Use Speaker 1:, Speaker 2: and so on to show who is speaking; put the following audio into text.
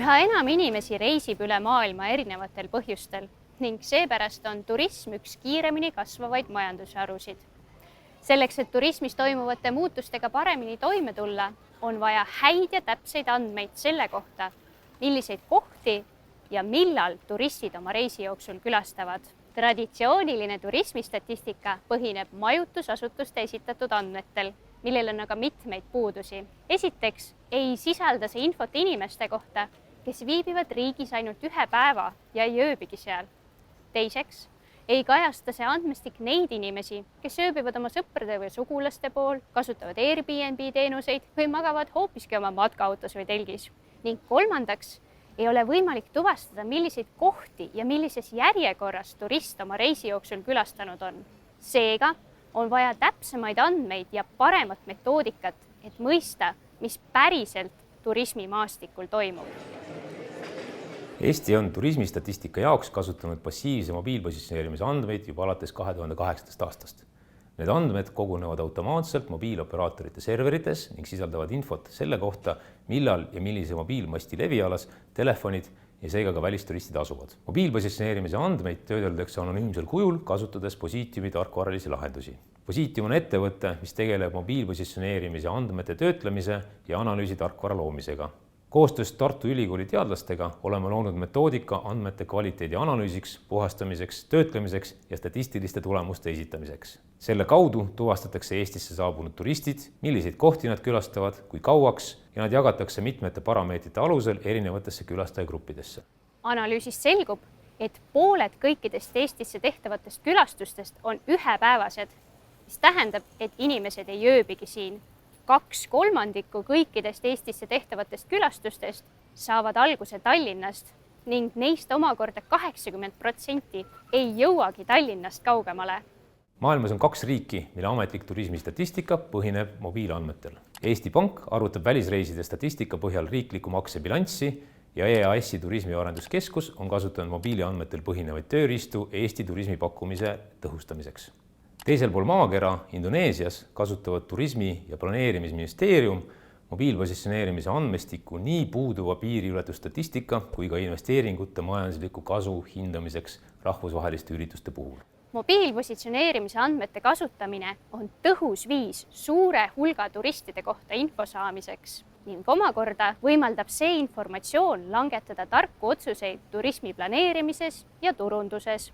Speaker 1: Üha enam inimesi reisib üle maailma erinevatel põhjustel ning seepärast on turism üks kiiremini kasvavaid majandusharusid. Selleks, et turismis toimuvate muutustega paremini toime tulla, on vaja häid ja täpseid andmeid selle kohta, milliseid kohti ja millal turistid oma reisi jooksul külastavad. Traditsiooniline turismistatistika põhineb majutusasutuste esitatud andmetel, millel on aga mitmeid puudusi. Esiteks ei sisalda see infot inimeste kohta, kes viibivad riigis ainult ühe päeva ja ei ööbigi seal. Teiseks ei kajasta see andmestik neid inimesi, kes ööbivad oma sõprade või sugulaste pool, kasutavad Airbnb teenuseid või magavad hoopiski oma matkaautos või telgis. Ning kolmandaks ei ole võimalik tuvastada, milliseid kohti ja millises järjekorras turist oma reisi jooksul külastanud on. Seega on vaja täpsemaid andmeid ja paremat metoodikat, et mõista, mis päriselt turismimaastikul toimub.
Speaker 2: Eesti on turismistatistika jaoks kasutanud passiivse mobiilpositsioneerimise andmeid juba alates 2008. aastast. Need andmed kogunevad automaatselt mobiiloperatorite serverites ning sisaldavad infot selle kohta, millal ja millise mobiilmasti levialas telefonid ja seega ka välisturistid asuvad. Mobiilpositsioneerimise andmeid töödeldakse anonüümsel kujul, kasutades Positiumi tarkvaralisi lahendusi. Positium on ettevõte, mis tegeleb mobiilpositsioneerimise andmete töötlemise ja analüüsi tarkvara loomisega. Koostöös Tartu Ülikooli teadlastega oleme loonud metoodika andmete kvaliteedi analüüsiks, puhastamiseks, töötlemiseks ja statistiliste tulemuste esitamiseks. Selle kaudu tuvastatakse Eestisse saabunud turistid, milliseid kohti nad külastavad, kui kauaks ja nad jagatakse mitmete parameetrite alusel erinevatesse külastajagruppidesse.
Speaker 1: Analüüsist selgub, et pooled kõikidest Eestisse tehtavatest külastustest on ühepäevased, mis tähendab, et inimesed ei ööbigi siin. 2/3 kõikidest Eestisse tehtavatest külastustest saavad alguse Tallinnast ning neist omakorda 80% ei jõuagi Tallinnast kaugemale.
Speaker 2: Maailmas on 2 riiki, mille ametlik turismistatistika põhineb mobiilandmetel. Eesti Pank arvutab välisreiside statistika põhjal riikliku maksebilanssi ja EAS-i turismiarenduskeskus on kasutanud mobiiliandmetel põhinevaid tööriistu Eesti turismi pakkumise tõhustamiseks. Teisel pool maakera Indoneesias kasutavad turismi- ja planeerimisministeerium mobiilpositsioneerimise andmestiku nii puuduva piiriületusstatistika kui ka investeeringute majandusliku kasu hindamiseks rahvusvaheliste ürituste puhul.
Speaker 1: Mobiilpositsioneerimise andmete kasutamine on tõhus viis suure hulga turistide kohta info saamiseks ning omakorda võimaldab see informatsioon langetada tarku otsuseid turismi planeerimises ja turunduses.